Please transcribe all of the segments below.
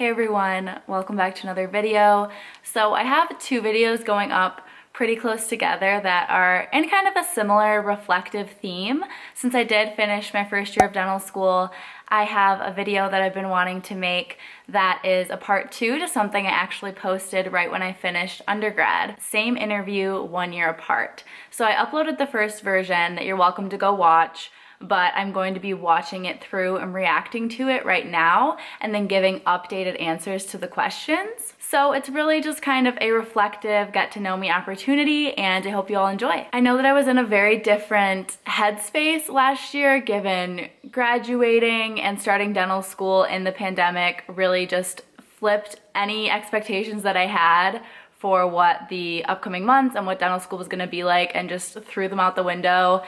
Hey everyone, welcome back to another video. So I have two videos going up pretty close together that are in kind of a similar reflective theme. Since I did finish my first year of dental school, I have a video that I've been wanting to make that is a part 2 to something I actually posted right when I finished undergrad. Same interview, 1 year apart. So I uploaded the first version that you're welcome to go watch, but I'm going to be watching it through and reacting to it right now and then giving updated answers to the questions. So it's really just kind of a reflective get to know me opportunity, and I hope you all enjoy. I know that I was in a very different headspace last year given graduating and starting dental school in the pandemic really just flipped any expectations that I had for what the upcoming months and what dental school was gonna be like and just threw them out the window.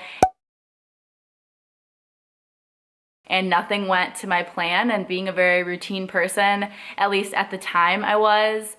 And nothing went to my plan, and being a very routine person, at least at the time that was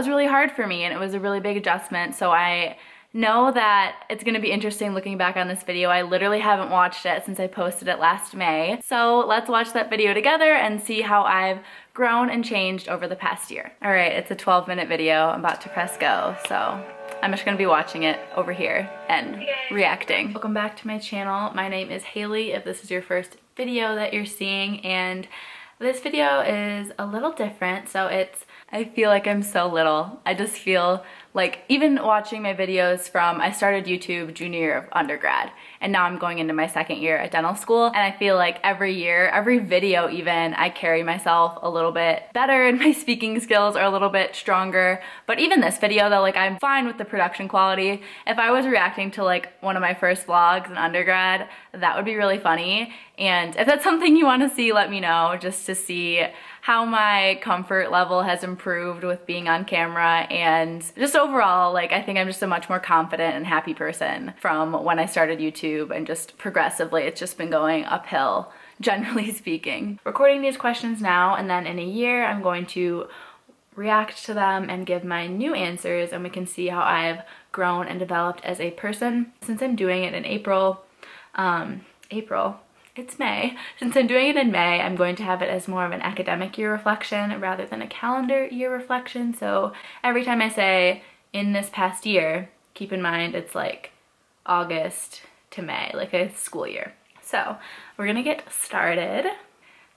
really hard for me, and it was a really big adjustment. So I know that it's gonna be interesting looking back on this video. I literally haven't watched it since I posted it last May. So let's watch that video together and see how I've grown and changed over the past year. All right, it's a 12-minute video. I'm about to press go, so I'm just gonna be watching it over here and reacting. Welcome back to my channel. My name is Haley, if this is your first video that you're seeing, and this video is a little different. So I feel like I'm so little. I just feel like even watching my videos from, I started YouTube junior year of undergrad, and now I'm going into my second year at dental school, and I feel like every year, every video even, I carry myself a little bit better and my speaking skills are a little bit stronger. But even this video though, like I'm fine with the production quality. If I was reacting to like one of my first vlogs in undergrad, that would be really funny. And if that's something you want to see, let me know, just to see how my comfort level has improved with being on camera, and just overall, like I think I'm just a much more confident and happy person from when I started YouTube, and just progressively it's just been going uphill, generally speaking. Recording these questions now, and then in a year I'm going to react to them and give my new answers, and we can see how I've grown and developed as a person. Since I'm doing it in it's May. Since I'm doing it in May, I'm going to have it as more of an academic year reflection rather than a calendar year reflection. So every time I say in this past year, keep in mind it's like August to May, like a school year. So we're gonna get started.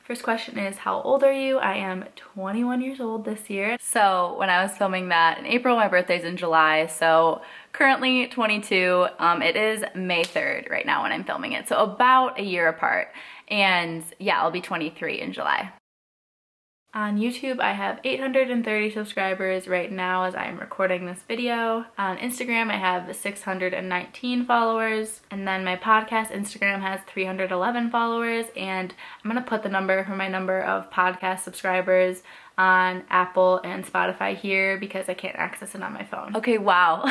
First question is, how old are you? I am 21 years old this year. So when I was filming that in April, my birthday's in July, so currently 22. It is May 3rd right now when I'm filming it, so about a year apart. And yeah, I'll be 23 in July. On YouTube, I have 830 subscribers right now as I'm recording this video. On Instagram, I have 619 followers. And then my podcast Instagram has 311 followers. And I'm gonna put the number for my number of podcast subscribers on Apple and Spotify here because I can't access it on my phone. Okay, wow.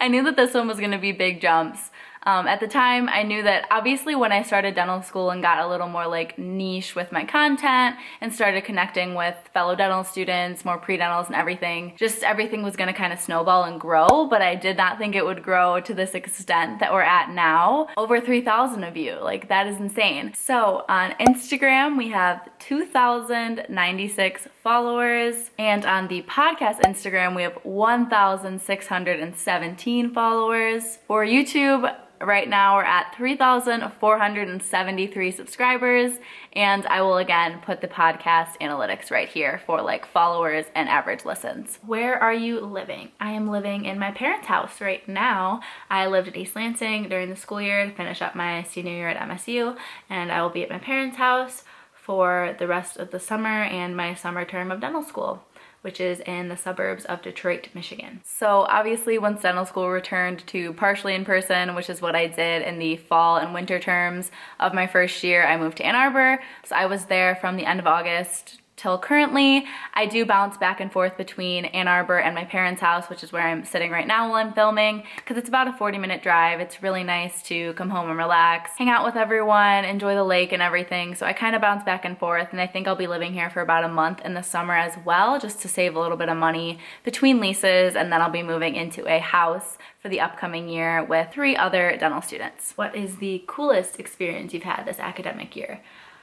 I knew that this one was gonna be big jumps. At the time, I knew that obviously when I started dental school and got a little more like niche with my content and started connecting with fellow dental students, more pre-dentals and everything, just everything was gonna kind of snowball and grow, but I did not think it would grow to this extent that we're at now. Over 3,000 of you, like that is insane. So on Instagram, we have 2,096 followers, and on the podcast Instagram, we have 1,617 followers. For YouTube, right now we're at 3,473 subscribers, and I will again put the podcast analytics right here for like followers and average listens. Where are you living? I am living in my parents' house right now. I lived at East Lansing during the school year to finish up my senior year at MSU, and I will be at my parents' house for the rest of the summer and my summer term of dental school, which is in the suburbs of Detroit, Michigan. So obviously once dental school returned to partially in person, which is what I did in the fall and winter terms of my first year, I moved to Ann Arbor. So I was there from the end of August till currently. I do bounce back and forth between Ann Arbor and my parents' house, which is where I'm sitting right now while I'm filming, because it's about a 40-minute drive. It's really nice to come home and relax, hang out with everyone, enjoy the lake and everything. So I kind of bounce back and forth, and I think I'll be living here for about a month in the summer as well, just to save a little bit of money between leases, and then I'll be moving into a house for the upcoming year with 3 other dental students. What is the coolest experience you've had this academic year?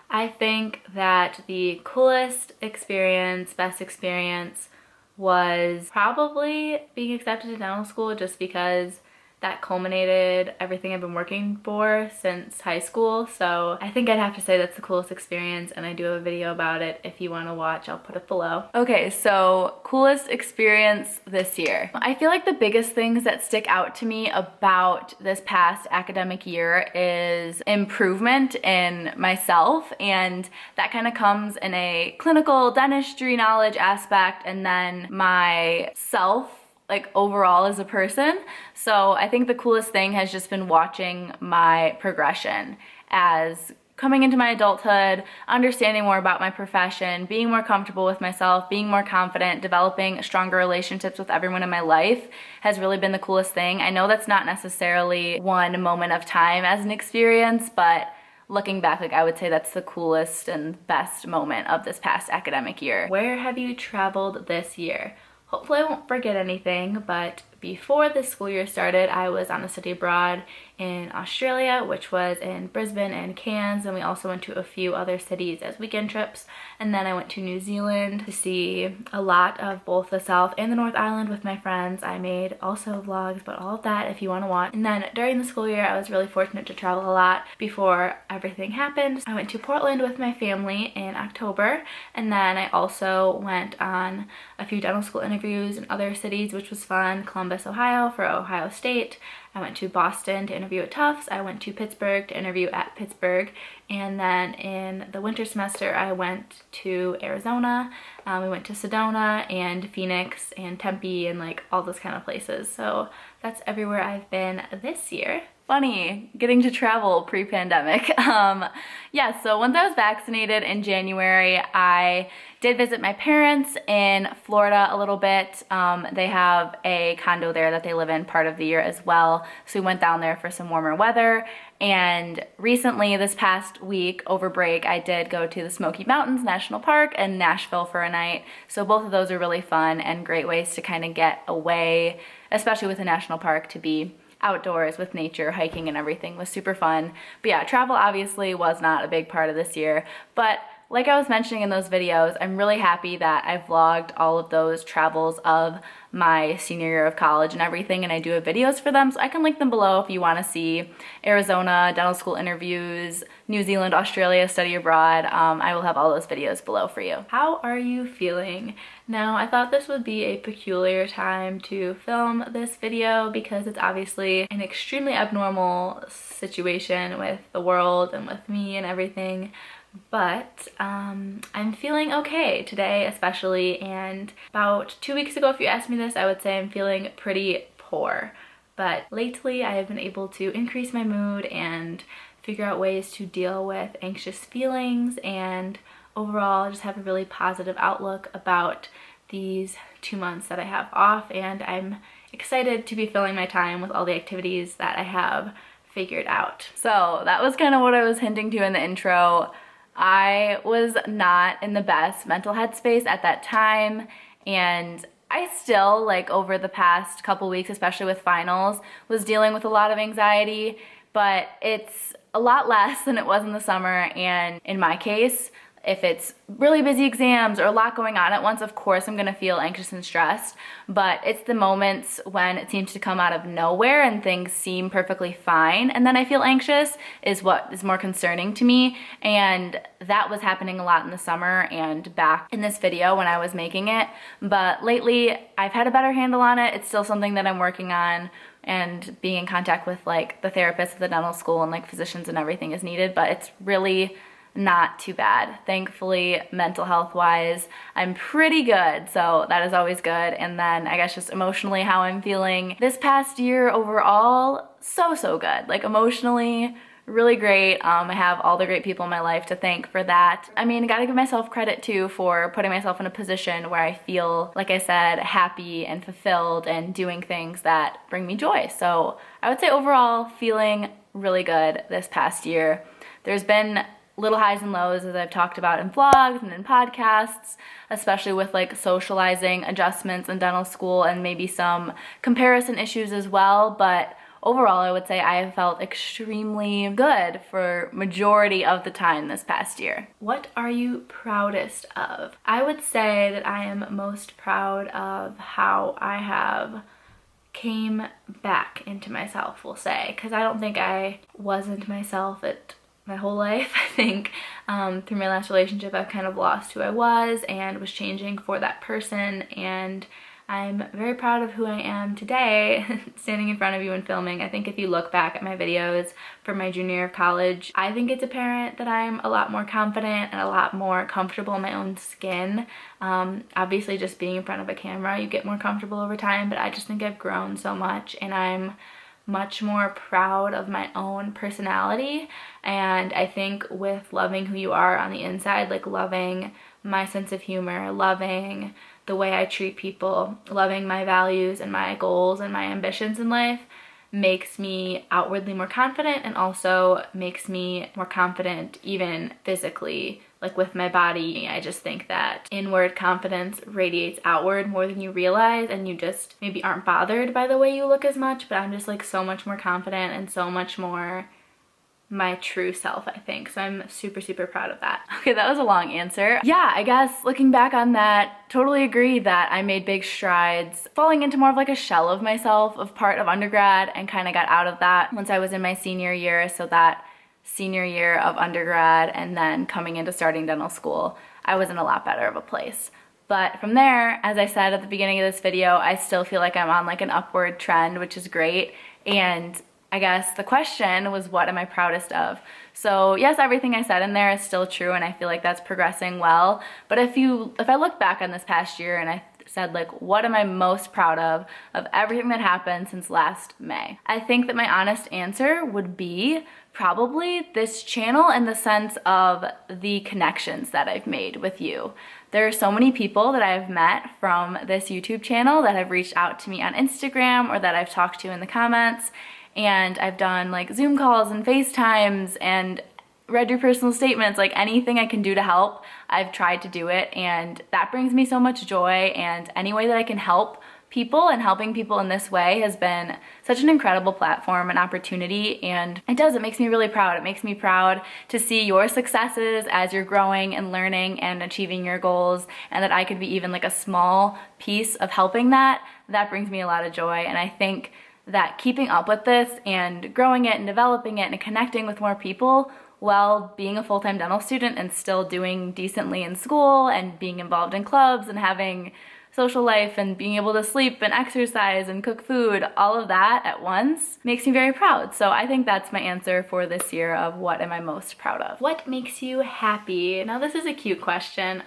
I think that the coolest experience, best experience, was probably being accepted to dental school, just because that culminated everything I've been working for since high school. So I think I'd have to say that's the coolest experience, and I do have a video about it. If you want to watch, I'll put it below. Okay, so coolest experience this year. I feel like the biggest things that stick out to me about this past academic year is improvement in myself, and that kind of comes in a clinical dentistry knowledge aspect, and then my self, like overall as a person. So I think the coolest thing has just been watching my progression as coming into my adulthood, understanding more about my profession, being more comfortable with myself, being more confident, developing stronger relationships with everyone in my life has really been the coolest thing. I know that's not necessarily one moment of time as an experience, but looking back, like I would say that's the coolest and best moment of this past academic year. Where have you traveled this year? Hopefully I won't forget anything, but before this school year started, I was on a study abroad in Australia, which was in Brisbane and Cairns, and we also went to a few other cities as weekend trips. And then I went to New Zealand to see a lot of both the South and the North Island with my friends. I made also vlogs, but all of that if you want to watch. And then during the school year, I was really fortunate to travel a lot before everything happened. I went to Portland with my family in October, and then I also went on a few dental school interviews in other cities, which was fun. Columbus, Ohio for Ohio State. I went to Boston to interview at Tufts. I went to Pittsburgh to interview at Pittsburgh. And then in the winter semester, I went to Arizona. We went to Sedona and Phoenix and Tempe and like all those kind of places. So that's everywhere I've been this year. Funny getting to travel pre-pandemic. Yeah, so once I was vaccinated in January, I did visit my parents in Florida a little bit. They have a condo there that they live in part of the year as well. So we went down there for some warmer weather. And recently, this past week over break, I did go to the Smoky Mountains National Park and Nashville for a night. So both of those are really fun and great ways to kind of get away, especially with a national park, to be outdoors with nature. Hiking and everything was super fun. But yeah, travel obviously was not a big part of this year, but like I was mentioning in those videos, I'm really happy that I vlogged all of those travels of my senior year of college and everything, and I do have videos for them, so I can link them below if you want to see Arizona, dental school interviews, New Zealand, Australia, study abroad. I will have all those videos below for you. How are you feeling? Now, I thought this would be a peculiar time to film this video because it's obviously an extremely abnormal situation with the world and with me and everything. But I'm feeling okay today especially, and about 2 weeks ago if you asked me this, I would say I'm feeling pretty poor. But lately I have been able to increase my mood and figure out ways to deal with anxious feelings, and overall just have a really positive outlook about these 2 months that I have off, and I'm excited to be filling my time with all the activities that I have figured out. So that was kind of what I was hinting to in the intro. I was not in the best mental headspace at that time, and I still, like over the past couple weeks, especially with finals, was dealing with a lot of anxiety, but it's a lot less than it was in the summer. And in my case, if it's really busy exams or a lot going on at once, of course I'm gonna feel anxious and stressed, but it's the moments when it seems to come out of nowhere and things seem perfectly fine and then I feel anxious is what is more concerning to me. And that was happening a lot in the summer and back in this video when I was making it, but lately I've had a better handle on it. It's still something that I'm working on, and being in contact with like the therapists at the dental school and like physicians and everything is needed, but it's really not too bad. Thankfully, mental health wise, I'm pretty good, so that is always good. And then I guess just emotionally how I'm feeling this past year overall, so good. Like emotionally, really great. I have all the great people in my life to thank for that. I mean, I gotta give myself credit too for putting myself in a position where I feel, like I said, happy and fulfilled and doing things that bring me joy. So I would say overall feeling really good this past year. There's been little highs and lows, as I've talked about in vlogs and in podcasts, especially with like socializing adjustments in dental school and maybe some comparison issues as well. But overall, I would say I have felt extremely good for majority of the time this past year. What are you proudest of? I would say that I am most proud of how I have came back into myself, we'll say, because I don't think I wasn't myself at my whole life. I think through my last relationship I've kind of lost who I was and was changing for that person, and I'm very proud of who I am today standing in front of you and filming. I think if you look back at my videos from my junior year of college, I think it's apparent that I'm a lot more confident and a lot more comfortable in my own skin. Obviously just being in front of a camera, you get more comfortable over time, but I just think I've grown so much, and I'm much more proud of my own personality. And I think with loving who you are on the inside, like loving my sense of humor, loving the way I treat people, loving my values and my goals and my ambitions in life, makes me outwardly more confident, and also makes me more confident even physically, like with my body. I just think that inward confidence radiates outward more than you realize, and you just maybe aren't bothered by the way you look as much, but I'm just like so much more confident and so much more my true self, I think. So I'm super, super proud of that. Okay, that was a long answer. Yeah, I guess looking back on that, totally agree that I made big strides falling into more of like a shell of myself of part of undergrad, and kind of got out of that once I was in my senior year. So that senior year of undergrad and then coming into starting dental school, I was in a lot better of a place. But from there, as I said at the beginning of this video, I still feel like I'm on like an upward trend, which is great. And I guess the question was, what am I proudest of? So yes, everything I said in there is still true, and I feel like that's progressing well. But if I look back on this past year and I said like, what am I most proud of everything that happened since last May? I think that my honest answer would be probably this channel, in the sense of the connections that I've made with you. There are so many people that I've met from this YouTube channel that have reached out to me on Instagram, or that I've talked to in the comments. And I've done like Zoom calls and FaceTimes and read your personal statements, like anything I can do to help, I've tried to do it. And that brings me so much joy, and any way that I can help people, and helping people in this way has been such an incredible platform and opportunity. And it makes me really proud. It makes me proud to see your successes as you're growing and learning and achieving your goals, and that I could be even like a small piece of helping that. That brings me a lot of joy. And I think that keeping up with this and growing it and developing it and connecting with more people while being a full-time dental student and still doing decently in school and being involved in clubs and having social life and being able to sleep and exercise and cook food, all of that at once makes me very proud. So I think that's my answer for this year of what am I most proud of. What makes you happy? Now this is a cute question.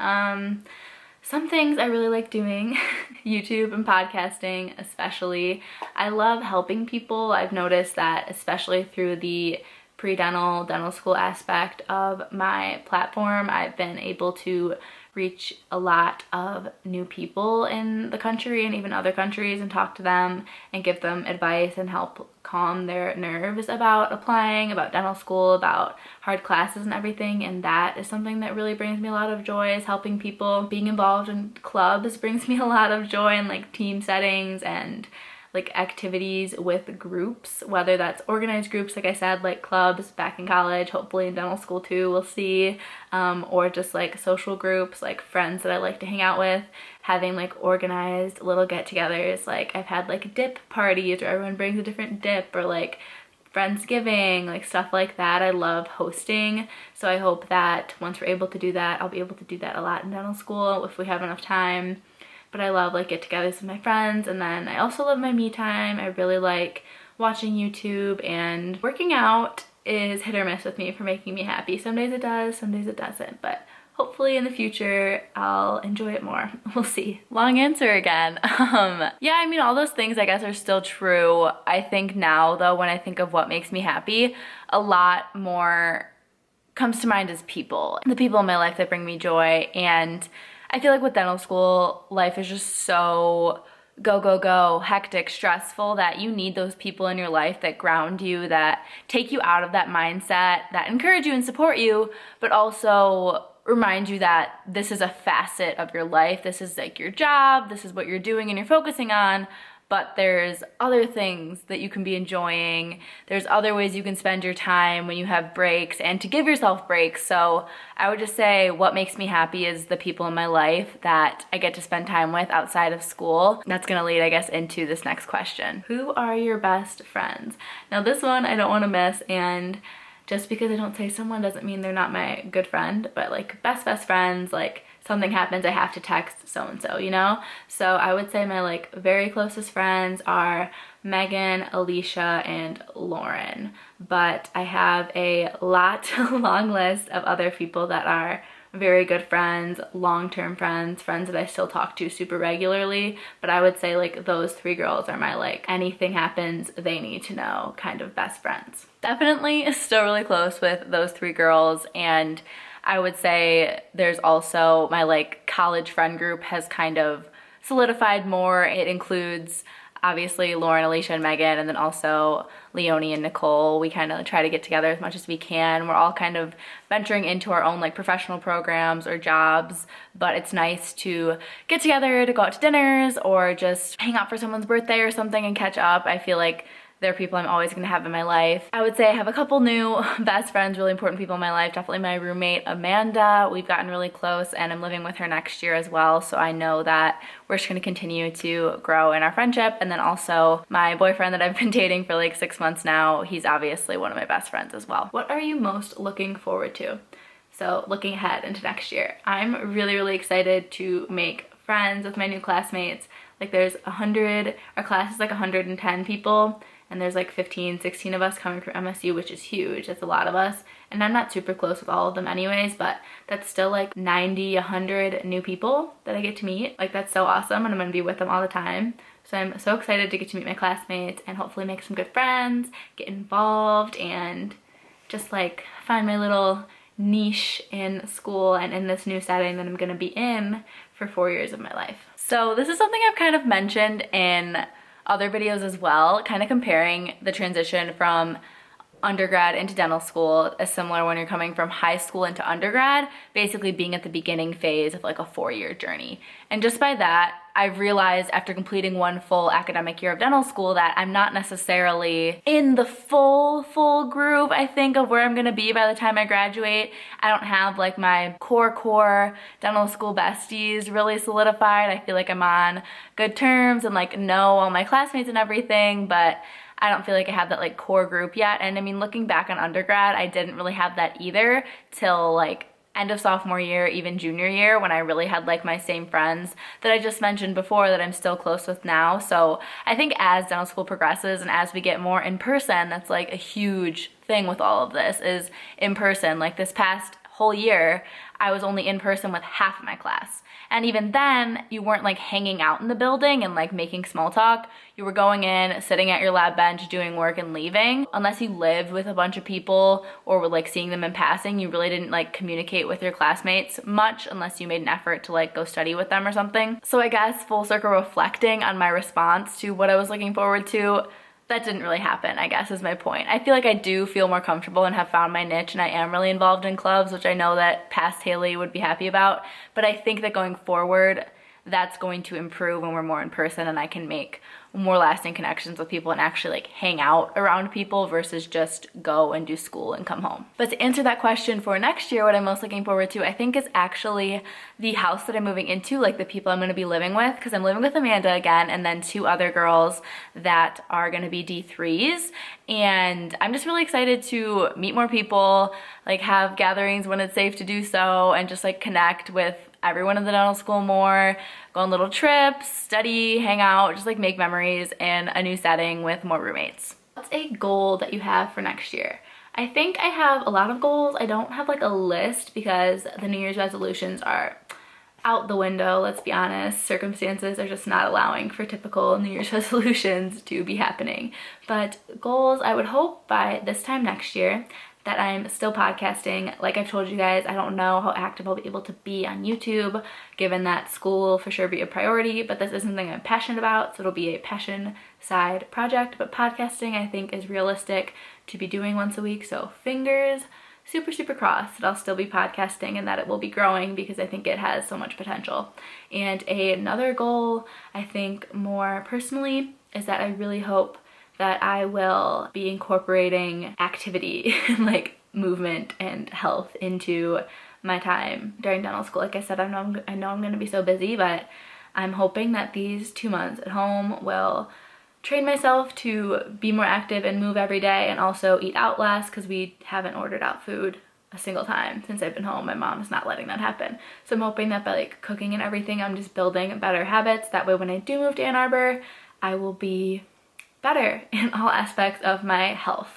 Some things I really like doing, YouTube and podcasting especially. I love helping people. I've noticed that especially through the pre-dental, dental school aspect of my platform, I've been able to reach a lot of new people in the country and even other countries and talk to them and give them advice and help calm their nerves about applying, about dental school, about hard classes and everything. And that is something that really brings me a lot of joy, is helping people. Being involved in clubs brings me a lot of joy, and like team settings and like activities with groups, whether that's organized groups, like I said, like clubs back in college, hopefully in dental school too, we'll see, or just like social groups, like friends that I like to hang out with, having like organized little get-togethers. Like I've had like dip parties where everyone brings a different dip, or like Friendsgiving, like stuff like that. I love hosting, so I hope that once we're able to do that, I'll be able to do that a lot in dental school if we have enough time. But I love like get-togethers with my friends. And then I also love my me time. I really like watching YouTube, and working out is hit or miss with me for making me happy. Some days it does, some days it doesn't, but hopefully in the future I'll enjoy it more. We'll see. Long answer again. Yeah, I mean, all those things I guess are still true. I think now though, when I think of what makes me happy, a lot more comes to mind as people. The people in my life that bring me joy. And I feel like with dental school, life is just so go, go, go, hectic, stressful, that you need those people in your life that ground you, that take you out of that mindset, that encourage you and support you, but also remind you that this is a facet of your life. This is like your job, this is what you're doing and you're focusing on, but there's other things that you can be enjoying. There's other ways you can spend your time when you have breaks and to give yourself breaks. So I would just say what makes me happy is the people in my life that I get to spend time with outside of school. That's gonna lead, I guess, into this next question. Who are your best friends? Now this one I don't wanna miss, and just because I don't say someone doesn't mean they're not my good friend, but like best friends, like something happens, I have to text so-and-so, you know? So I would say my like very closest friends are Megan, Alicia, and Lauren. But I have a long list of other people that are very good friends, long-term friends, friends that I still talk to super regularly. But I would say like those three girls are my like anything happens, they need to know kind of best friends. Definitely still really close with those three girls, and I would say there's also my like college friend group has kind of solidified more. It includes obviously Lauren, Alicia, and Megan, and then also Leonie and Nicole. We kind of try to get together as much as we can. We're all kind of venturing into our own like professional programs or jobs, but it's nice to get together to go out to dinners or just hang out for someone's birthday or something and catch up. I feel like they're people I'm always gonna have in my life. I would say I have a couple new best friends, really important people in my life. Definitely my roommate, Amanda. We've gotten really close and I'm living with her next year as well. So I know that we're just gonna continue to grow in our friendship. And then also my boyfriend that I've been dating for like 6 months now, he's obviously one of my best friends as well. What are you most looking forward to? So looking ahead into next year, I'm really excited to make friends with my new classmates. Like there's our class is like 110 people, and there's like 15, 16 of us coming from MSU, which is huge. That's a lot of us. And I'm not super close with all of them anyways, but that's still like 90, 100 new people that I get to meet. Like that's so awesome, and I'm gonna be with them all the time. So I'm so excited to get to meet my classmates and hopefully make some good friends, get involved, and just like find my little niche in school and in this new setting that I'm gonna be in for 4 years of my life. So this is something I've kind of mentioned in other videos as well, kind of comparing the transition from undergrad into dental school is similar when you're coming from high school into undergrad, basically being at the beginning phase of like a 4-year journey. And just by that, I've realized after completing one full academic year of dental school that I'm not necessarily in the full groove, I think, of where I'm gonna be by the time I graduate. I don't have like my core dental school besties really solidified. I feel like I'm on good terms and like know all my classmates and everything, but I don't feel like I have that like core group yet. And I mean, looking back on undergrad, I didn't really have that either till like end of sophomore year, even junior year, when I really had like my same friends that I just mentioned before that I'm still close with now. So I think as dental school progresses and as we get more in person, that's like a huge thing with all of this is in person. Like this past whole year, I was only in person with half of my class. And even then, you weren't like hanging out in the building and like making small talk. You were going in, sitting at your lab bench, doing work and leaving. Unless you lived with a bunch of people or were like seeing them in passing, you really didn't like communicate with your classmates much unless you made an effort to like go study with them or something. So I guess full circle reflecting on my response to what I was looking forward to, that didn't really happen, I guess is my point. I feel like I do feel more comfortable and have found my niche, and I am really involved in clubs, which I know that past Haley would be happy about. But I think that going forward, that's going to improve when we're more in person and I can make more lasting connections with people and actually like hang out around people versus just go and do school and come home. But to answer that question for next year, what I'm most looking forward to, I think is actually the house that I'm moving into, like the people I'm gonna be living with, because I'm living with Amanda again and then 2 other girls that are gonna be D3s. And I'm just really excited to meet more people, like have gatherings when it's safe to do so, and just like connect with everyone in the dental school more, go on little trips, study, hang out, just like make memories in a new setting with more roommates. What's a goal that you have for next year? I think I have a lot of goals. I don't have like a list because the New Year's resolutions are out the window, let's be honest. Circumstances are just not allowing for typical New Year's resolutions to be happening. But goals, I would hope by this time next year that I'm still podcasting. Like I've told you guys, I don't know how active I'll be able to be on YouTube, given that school will for sure be a priority, but this is something I'm passionate about, so it'll be a passion side project. But podcasting, I think, is realistic to be doing once a week, so fingers super crossed that I'll still be podcasting and that it will be growing because I think it has so much potential. And another goal, I think more personally, is that I really hope that I will be incorporating activity, like movement and health, into my time during dental school. Like I said, I know I'm gonna be so busy, but I'm hoping that these 2 months at home will train myself to be more active and move every day, and also eat out less, because we haven't ordered out food a single time since I've been home. My mom is not letting that happen. So I'm hoping that by like cooking and everything, I'm just building better habits. That way when I do move to Ann Arbor, I will be better in all aspects of my health.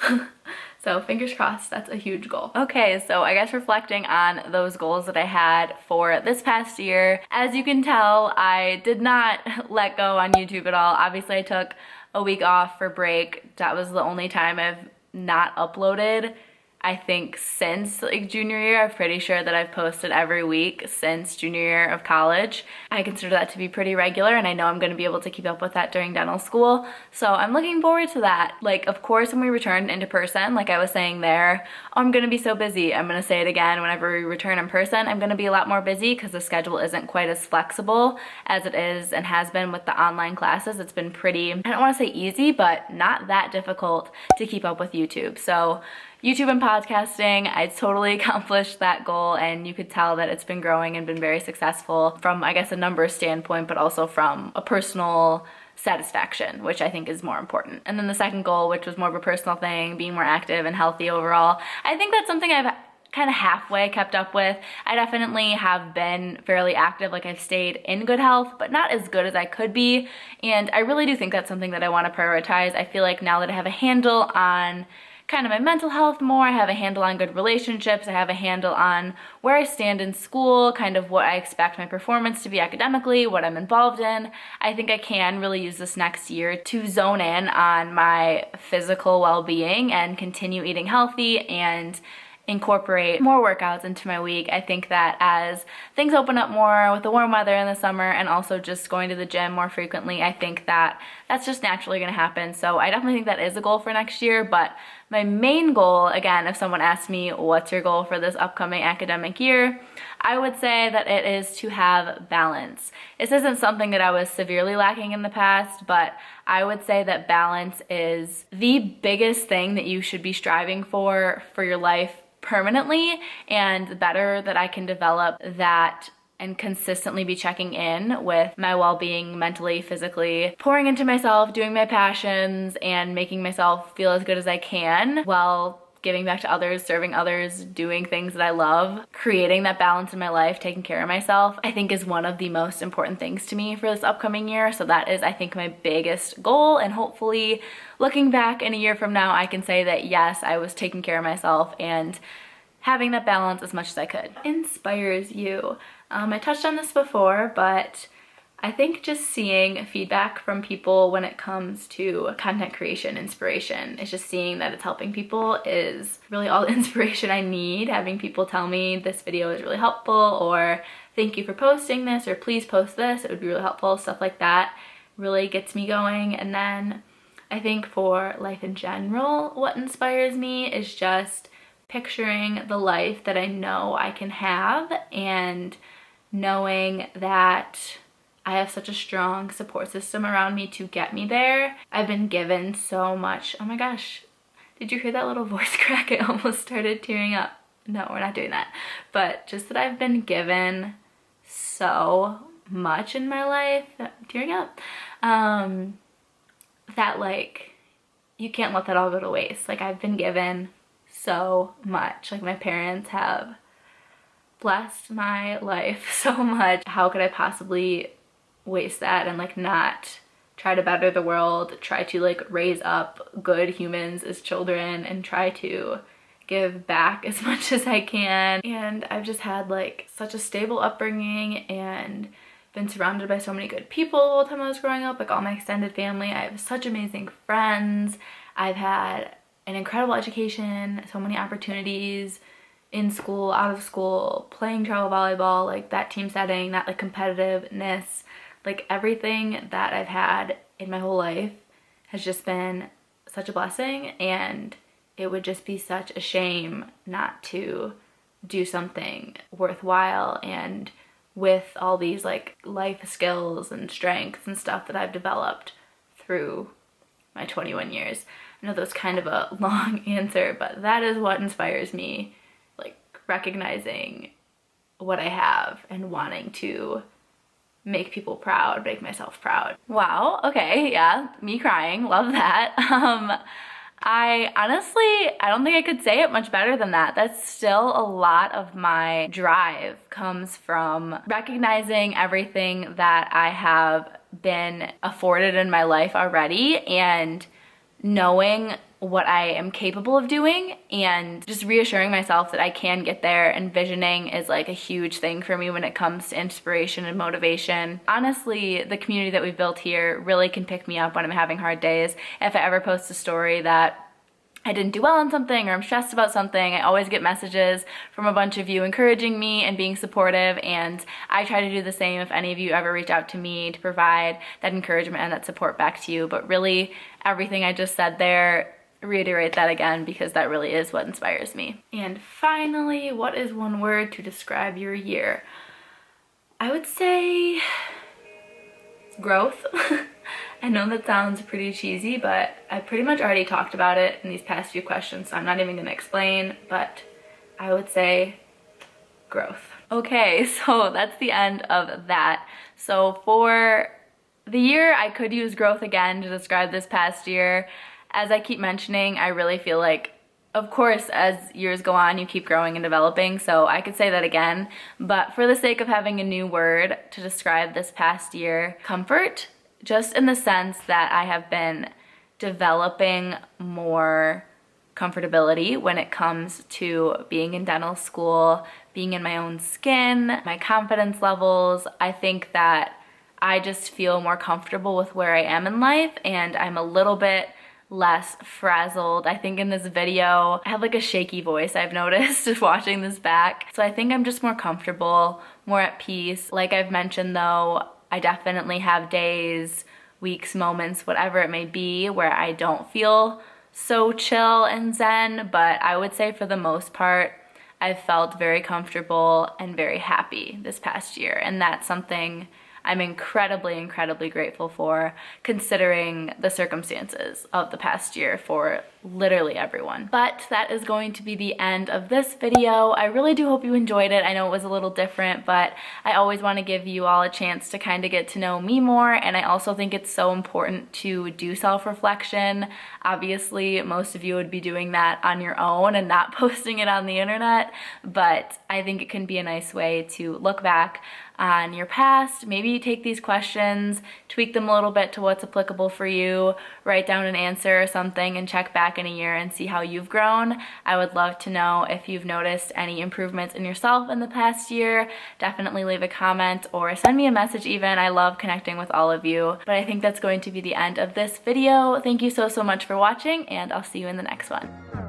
So fingers crossed, that's a huge goal. Okay, so I guess reflecting on those goals that I had for this past year, as you can tell, I did not let go on YouTube at all. Obviously I took a week off for break. That was the only time I've not uploaded, I think, since like junior year. I'm pretty sure that I've posted every week since junior year of college. I consider that to be pretty regular, and I know I'm gonna be able to keep up with that during dental school. So I'm looking forward to that. Like, of course, when we return into person, like I was saying there, I'm gonna be so busy. I'm gonna say it again, whenever we return in person, I'm gonna be a lot more busy because the schedule isn't quite as flexible as it is and has been with the online classes. It's been pretty, I don't wanna say easy, but not that difficult to keep up with YouTube. So YouTube and podcasting, I totally accomplished that goal, and you could tell that it's been growing and been very successful from, I guess, a numbers standpoint, but also from a personal satisfaction, which I think is more important. And then the second goal, which was more of a personal thing, being more active and healthy overall, I think that's something I've kind of halfway kept up with. I definitely have been fairly active, like I've stayed in good health, but not as good as I could be. And I really do think that's something that I want to prioritize. I feel like now that I have a handle on kind of my mental health more, I have a handle on good relationships, I have a handle on where I stand in school, kind of what I expect my performance to be academically, what I'm involved in, I think I can really use this next year to zone in on my physical well-being and continue eating healthy and incorporate more workouts into my week. I think that as things open up more with the warm weather in the summer, and also just going to the gym more frequently, I think that that's just naturally going to happen. So I definitely think that is a goal for next year. But my main goal, again, if someone asked me what's your goal for this upcoming academic year, I would say that it is to have balance. This isn't something that I was severely lacking in the past, but I would say that balance is the biggest thing that you should be striving for your life permanently, and the better that I can develop that and consistently be checking in with my well-being mentally, physically, pouring into myself, doing my passions, and making myself feel as good as I can while giving back to others, serving others, doing things that I love, creating that balance in my life, taking care of myself, I think is one of the most important things to me for this upcoming year. So that is, I think, my biggest goal, and hopefully looking back in a year from now, I can say that yes, I was taking care of myself and having that balance as much as I could. Inspires you. I touched on this before, but I think just seeing feedback from people when it comes to content creation, inspiration, it's just seeing that it's helping people is really all the inspiration I need. Having people tell me this video is really helpful, or thank you for posting this, or please post this, it would be really helpful, stuff like that really gets me going. And then I think for life in general, what inspires me is just picturing the life that I know I can have, and knowing that I have such a strong support system around me to get me there. I've been given so much. Oh my gosh, did you hear that little voice crack? I almost started tearing up. No, we're not doing that. But just that I've been given so much in my life, tearing up, that like you can't let that all go to waste. Like, I've been given so much. Like, my parents have blessed my life so much. How could I possibly waste that and like not try to better the world, try to like raise up good humans as children, and try to give back as much as I can? And I've just had like such a stable upbringing and been surrounded by so many good people the whole time I was growing up, like all my extended family. I have such amazing friends. I've had an incredible education, so many opportunities in school, out of school, playing travel volleyball, like that team setting, that like competitiveness, like everything that I've had in my whole life has just been such a blessing. And it would just be such a shame not to do something worthwhile and with all these like life skills and strengths and stuff that I've developed through my 21 years. I know that's kind of a long answer, but that is what inspires me, like recognizing what I have and wanting to make people proud, make myself proud. Wow, okay, yeah, me crying, love that. I don't think I could say it much better than that. That's still a lot of my drive comes from recognizing everything that I have been afforded in my life already and knowing what I am capable of doing and just reassuring myself that I can get there. And visioning is like a huge thing for me when it comes to inspiration and motivation. Honestly, the community that we've built here really can pick me up when I'm having hard days. If I ever post a story that I didn't do well on something or I'm stressed about something, I always get messages from a bunch of you encouraging me and being supportive, and I try to do the same if any of you ever reach out to me to provide that encouragement and that support back to you. But really, everything I just said there, reiterate that again because that really is what inspires me. And finally, what is one word to describe your year? I would say growth. I know that sounds pretty cheesy, but I pretty much already talked about it in these past few questions, so I'm not even gonna explain, but I would say growth. Okay, so that's the end of that. So for the year, I could use growth again to describe this past year. As I keep mentioning, I really feel like, of course, as years go on, you keep growing and developing, so I could say that again. But for the sake of having a new word to describe this past year, comfort, just in the sense that I have been developing more comfortability when it comes to being in dental school, being in my own skin, my confidence levels. I think that I just feel more comfortable with where I am in life, and I'm a little bit less frazzled. I think in this video, I have like a shaky voice, I've noticed just watching this back. So I think I'm just more comfortable, more at peace. Like I've mentioned though, I definitely have days, weeks, moments, whatever it may be, where I don't feel so chill and zen, but I would say for the most part, I've felt very comfortable and very happy this past year. And that's something I'm incredibly, incredibly grateful for, considering the circumstances of the past year for literally everyone. But that is going to be the end of this video. I really do hope you enjoyed it. I know it was a little different, but I always want to give you all a chance to kind of get to know me more, and I also think it's so important to do self-reflection. Obviously, most of you would be doing that on your own and not posting it on the internet, but I think it can be a nice way to look back on your past, maybe take these questions, tweak them a little bit to what's applicable for you, write down an answer or something, and check back in a year and see how you've grown. I would love to know if you've noticed any improvements in yourself in the past year. Definitely leave a comment or send me a message even. I love connecting with all of you. But I think that's going to be the end of this video. Thank you so much for watching, and I'll see you in the next one.